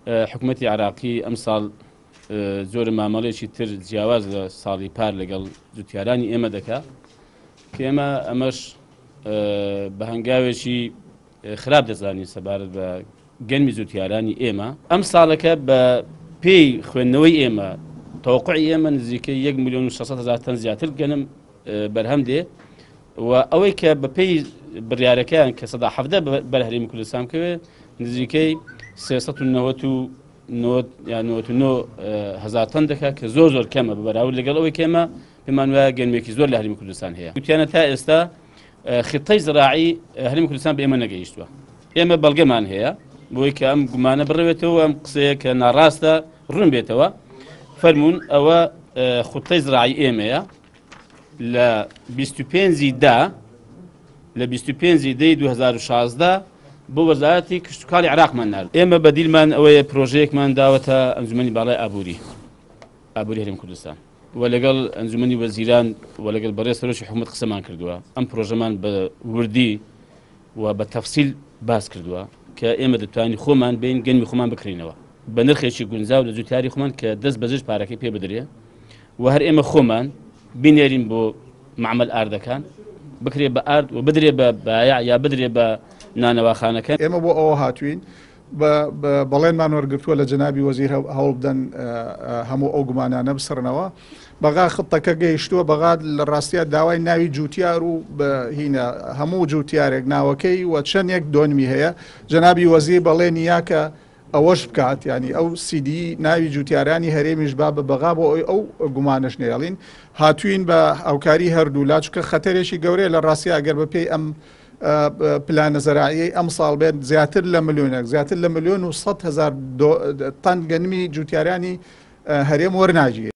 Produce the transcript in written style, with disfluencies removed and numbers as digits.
حکوومەتی عراقی ئەم ساڵ زۆر مامەڵێکی تر جیاواز لە ساڵی پار لەگەڵ جوتیارانی ئێمە دەکا کە ئێمە ئەمەش بە هەنگاوێکی خراپ دەزانین سەبارەت بە گەنمی جوتیارانی ئێمە ئەم ساڵەکە بە پێی خوێندنەوەی ئێمە تەوقعی ئێمە نزیکەی 1,600,000 تەن زیاتر گەنم بەرهەم دێ و ئەوەی کە بە پێی بڕیارەکەیان کە 170 بەر هەرێمی کوردستان بکەوێ نزیکەی 399,000 تەن دەکات کە زۆر کەمە بەراورد لەگەڵ ئەوەی کێمە پێمان وایە گەنمێکی زۆر لە هەرێمی کوردستان هەیە. گوتیانە تا ئێستا خطەی زراعی هەرێمی کوردستان بە ئێمە نەگەیشتووە. ئێمە بەڵگەمان هەیە بۆی کە ئەم گومانە بڕێتەوە ئەم قسەیە کە ناڕاستە ڕوون بێتەوە. فەرمونون ئەوە خوتەی زراعی ئێمەیە لە 25/10/2016 بۆ وەزارەتی کشتوکاڵی عراقمان نرد. ئێمە بەدیلمان ئەوەیە پرۆژەیەکمان داوەتە ئەنجومەنی باڵای ئابووری هەرێمی کوردستان و لەگەڵ ئەنجومەنی وەزیران و لەگەڵ بەڕێز سەرۆکی حکوومەت قسەمان کردووە. ئەم پرۆژەمان بە وردی و بە تەفسیل باس کردووە کە ئێمە دەتوانین خۆمان بین گەنمی خۆمان بکرینەوە بە نرخێکی گونجاو لە جوتیاری خۆمان کە دەست بەجێش پارەکەی پێ بدرێ و هەر ئێمە خۆمان بینێرین بۆ معمەل ئاردەکان بکرێ بە ئارد و بدرێ بە بایع یا بدرێ بە نانەواخانەکە. ئێمە بۆ ئەوە هاتوین بەڵێنمان وەرگرتووە لە جەنابی وەزیر هەوڵ بدەن هەموو ئەو گومانانە بسڕنەوە. بەغا خطەکە گەیشتووە بەغا لە ڕاستیە داوای ناوی جوتیار و هینە هەموو جوتیارێک ناوەکەی و چەندێک دۆنمی هەیە. جەنابی وەزیر بەڵێنی یاکە ئەوەش بکات ینی ئەو سیدی ناوی جوتیارانی هەرێمیش با بە بەغا بۆ ئەو گومانش نێڵین هاتوین بە ئەوکاری هەردوو لاچکە خەتەرێکی گەورەیە لە ڕاستی ئەگەر بە پێی ئەم پلانە زەراعی ئەم ساڵ بێت زیاتر لە ملیۆنێک زیاتر لە 1,100,000 تەن گەنمی جوتیارانی هەرێم وەرناگیرێت.